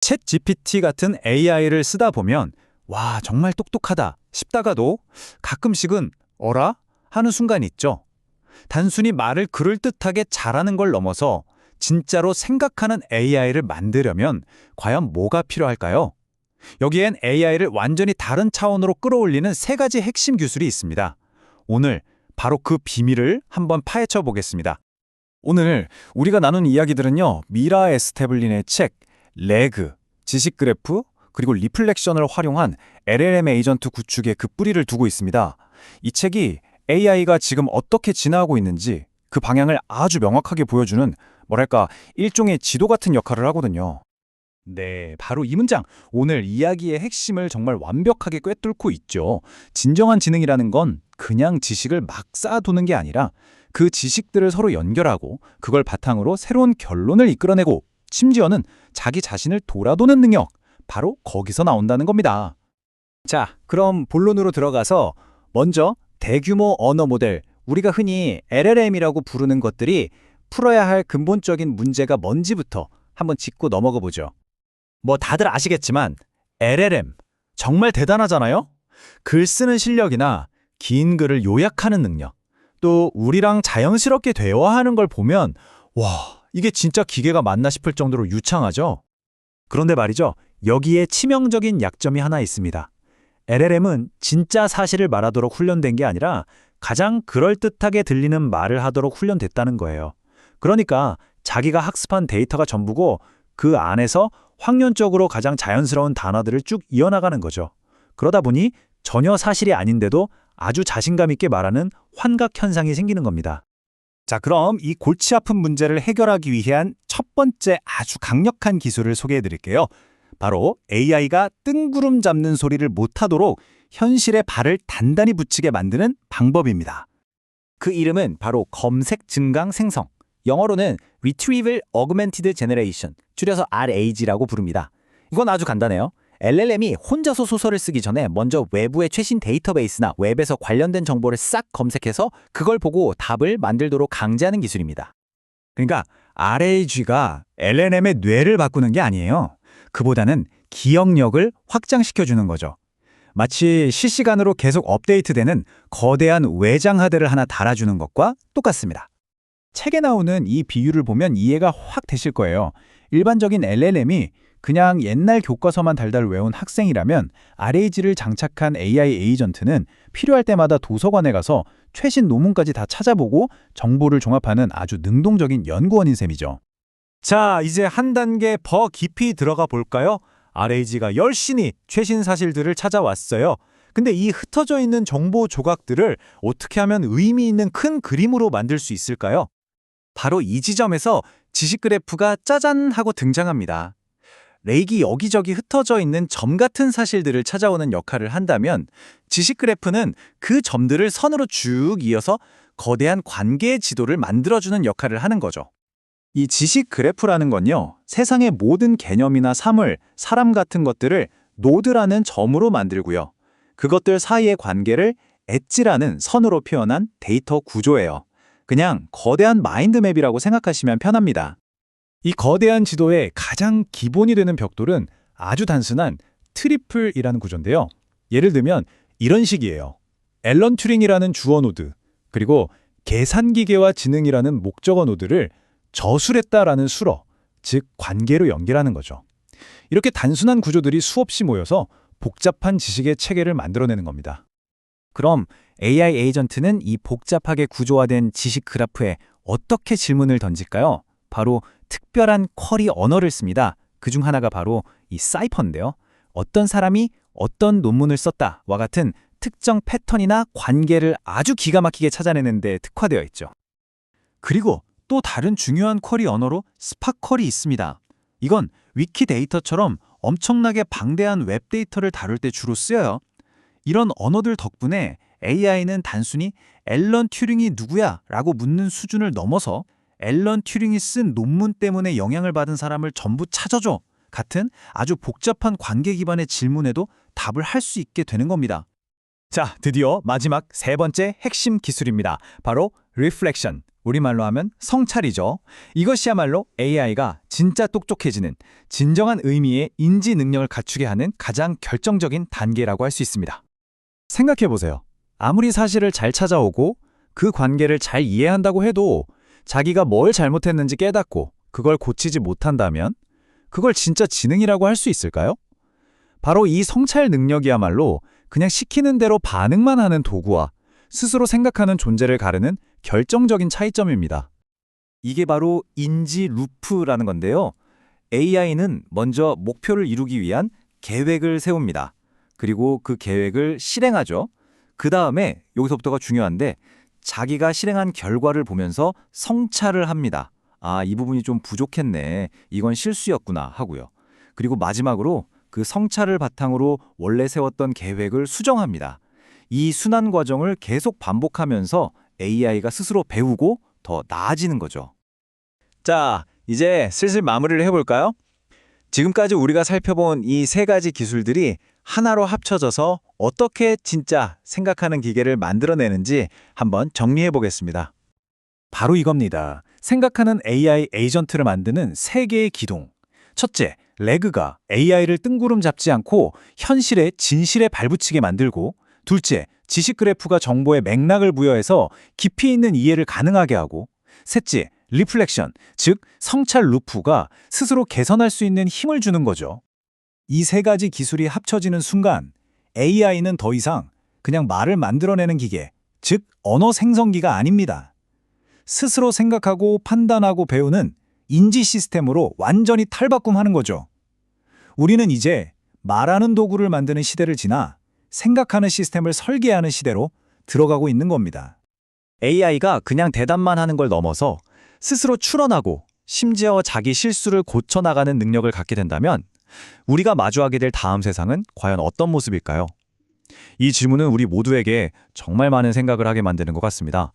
챗 GPT 같은 AI를 쓰다 보면 와, 정말 똑똑하다 싶다가도 가끔씩은 어라? 하는 순간이 있죠. 단순히 말을 그럴듯하게 잘하는 걸 넘어서 진짜로 생각하는 AI를 만들려면 과연 뭐가 필요할까요? 여기엔 AI를 완전히 다른 차원으로 끌어올리는 세 가지 핵심 기술이 있습니다. 오늘 바로 그 비밀을 한번 파헤쳐 보겠습니다. 오늘 우리가 나눈 이야기들은요, 미라 에스테블린의 책 레그, 지식 그래프, 그리고 리플렉션을 활용한 LLM 에이전트 구축에 그 뿌리를 두고 있습니다. 이 책이 AI가 지금 어떻게 진화하고 있는지 그 방향을 아주 명확하게 보여주는 뭐랄까 일종의 지도 같은 역할을 하거든요. 네, 바로 이 문장. 오늘 이야기의 핵심을 정말 완벽하게 꿰뚫고 있죠. 진정한 지능이라는 건 그냥 지식을 막 쌓아두는 게 아니라 그 지식들을 서로 연결하고 그걸 바탕으로 새로운 결론을 이끌어내고 심지어는 자기 자신을 돌아도는 능력, 바로 거기서 나온다는 겁니다. 자, 그럼 본론으로 들어가서 먼저 대규모 언어 모델, 우리가 흔히 LLM이라고 부르는 것들이 풀어야 할 근본적인 문제가 뭔지부터 한번 짚고 넘어가 보죠. 뭐 다들 아시겠지만 LLM 정말 대단하잖아요? 글 쓰는 실력이나 긴 글을 요약하는 능력, 또 우리랑 자연스럽게 대화하는 걸 보면 와, 이게 진짜 기계가 맞나 싶을 정도로 유창하죠? 그런데 말이죠, 여기에 치명적인 약점이 하나 있습니다. LLM은 진짜 사실을 말하도록 훈련된 게 아니라 가장 그럴듯하게 들리는 말을 하도록 훈련됐다는 거예요. 그러니까 자기가 학습한 데이터가 전부고 그 안에서 확률적으로 가장 자연스러운 단어들을 쭉 이어나가는 거죠. 그러다 보니 전혀 사실이 아닌데도 아주 자신감 있게 말하는 환각 현상이 생기는 겁니다. 자, 그럼 이 골치 아픈 문제를 해결하기 위한 첫 번째 아주 강력한 기술을 소개해 드릴게요. 바로 AI가 뜬구름 잡는 소리를 못하도록 현실에 발을 단단히 붙이게 만드는 방법입니다. 그 이름은 바로 검색 증강 생성, 영어로는 Retrieval Augmented Generation, 줄여서 RAG라고 부릅니다. 이건 아주 간단해요. LLM이 혼자서 소설을 쓰기 전에 먼저 외부의 최신 데이터베이스나 웹에서 관련된 정보를 싹 검색해서 그걸 보고 답을 만들도록 강제하는 기술입니다. 그러니까 RAG가 LLM의 뇌를 바꾸는 게 아니에요. 그보다는 기억력을 확장시켜주는 거죠. 마치 실시간으로 계속 업데이트되는 거대한 외장 하드를 하나 달아주는 것과 똑같습니다. 책에 나오는 이 비유를 보면 이해가 확 되실 거예요. 일반적인 LLM이 그냥 옛날 교과서만 달달 외운 학생이라면 RAG를 장착한 AI 에이전트는 필요할 때마다 도서관에 가서 최신 논문까지 다 찾아보고 정보를 종합하는 아주 능동적인 연구원인 셈이죠. 자, 이제 한 단계 더 깊이 들어가 볼까요? RAG가 열심히 최신 사실들을 찾아왔어요. 근데 이 흩어져 있는 정보 조각들을 어떻게 하면 의미 있는 큰 그림으로 만들 수 있을까요? 바로 이 지점에서 지식 그래프가 짜잔 하고 등장합니다. 레이기 여기저기 흩어져 있는 점 같은 사실들을 찾아오는 역할을 한다면 지식 그래프는 그 점들을 선으로 쭉 이어서 거대한 관계의 지도를 만들어주는 역할을 하는 거죠. 이 지식 그래프라는 건요, 세상의 모든 개념이나 사물, 사람 같은 것들을 노드라는 점으로 만들고요. 그것들 사이의 관계를 엣지라는 선으로 표현한 데이터 구조예요. 그냥 거대한 마인드맵이라고 생각하시면 편합니다. 이 거대한 지도의 가장 기본이 되는 벽돌은 아주 단순한 트리플이라는 구조인데요. 예를 들면 이런 식이에요. 앨런 튜링이라는 주어 노드, 그리고 계산기계와 지능이라는 목적어 노드를 저술했다라는 수러, 즉 관계로 연결하는 거죠. 이렇게 단순한 구조들이 수없이 모여서 복잡한 지식의 체계를 만들어내는 겁니다. 그럼 AI 에이전트는 이 복잡하게 구조화된 지식 그래프에 어떻게 질문을 던질까요? 바로 특별한 쿼리 언어를 씁니다. 그중 하나가 바로 이 사이퍼인데요. 어떤 사람이 어떤 논문을 썼다와 같은 특정 패턴이나 관계를 아주 기가 막히게 찾아내는 데 특화되어 있죠. 그리고 또 다른 중요한 쿼리 언어로 스파쿼리 있습니다. 이건 위키데이터처럼 엄청나게 방대한 웹데이터를 다룰 때 주로 쓰여요. 이런 언어들 덕분에 AI는 단순히 앨런 튜링이 누구야? 라고 묻는 수준을 넘어서 앨런 튜링이 쓴 논문 때문에 영향을 받은 사람을 전부 찾아줘 같은 아주 복잡한 관계 기반의 질문에도 답을 할 수 있게 되는 겁니다. 자, 드디어 마지막 세 번째 핵심 기술입니다. 바로 reflection, 우리말로 하면 성찰이죠. 이것이야말로 AI가 진짜 똑똑해지는 진정한 의미의 인지 능력을 갖추게 하는 가장 결정적인 단계라고 할 수 있습니다. 생각해보세요. 아무리 사실을 잘 찾아오고 그 관계를 잘 이해한다고 해도 자기가 뭘 잘못했는지 깨닫고 그걸 고치지 못한다면 그걸 진짜 지능이라고 할 수 있을까요? 바로 이 성찰 능력이야말로 그냥 시키는 대로 반응만 하는 도구와 스스로 생각하는 존재를 가르는 결정적인 차이점입니다. 이게 바로 인지 루프라는 건데요. AI는 먼저 목표를 이루기 위한 계획을 세웁니다. 그리고 그 계획을 실행하죠. 그 다음에 여기서부터가 중요한데 자기가 실행한 결과를 보면서 성찰을 합니다. 아, 이 부분이 좀 부족했네. 이건 실수였구나 하고요. 그리고 마지막으로 그 성찰을 바탕으로 원래 세웠던 계획을 수정합니다. 이 순환 과정을 계속 반복하면서 AI가 스스로 배우고 더 나아지는 거죠. 자, 이제 슬슬 마무리를 해볼까요? 지금까지 우리가 살펴본 이 세 가지 기술들이 하나로 합쳐져서 어떻게 진짜 생각하는 기계를 만들어내는지 한번 정리해 보겠습니다. 바로 이겁니다. 생각하는 AI 에이전트를 만드는 세 개의 기동. 첫째, 레그가 AI를 뜬구름 잡지 않고 현실에 진실에 발붙이게 만들고, 둘째, 지식 그래프가 정보에 맥락을 부여해서 깊이 있는 이해를 가능하게 하고, 셋째, 리플렉션, 즉 성찰 루프가 스스로 개선할 수 있는 힘을 주는 거죠. 이 세 가지 기술이 합쳐지는 순간 AI는 더 이상 그냥 말을 만들어내는 기계, 즉 언어 생성기가 아닙니다. 스스로 생각하고 판단하고 배우는 인지 시스템으로 완전히 탈바꿈하는 거죠. 우리는 이제 말하는 도구를 만드는 시대를 지나 생각하는 시스템을 설계하는 시대로 들어가고 있는 겁니다. AI가 그냥 대답만 하는 걸 넘어서 스스로 추론하고 심지어 자기 실수를 고쳐나가는 능력을 갖게 된다면 우리가 마주하게 될 다음 세상은 과연 어떤 모습일까요? 이 질문은 우리 모두에게 정말 많은 생각을 하게 만드는 것 같습니다.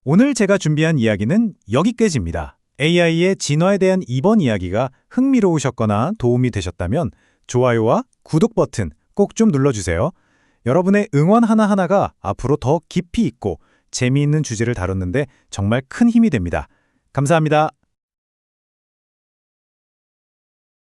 오늘 제가 준비한 이야기는 여기까지입니다. AI의 진화에 대한 이번 이야기가 흥미로우셨거나 도움이 되셨다면 좋아요와 구독 버튼 꼭 좀 눌러주세요. 여러분의 응원 하나하나가 앞으로 더 깊이 있고 재미있는 주제를 다뤘는데 정말 큰 힘이 됩니다. 감사합니다.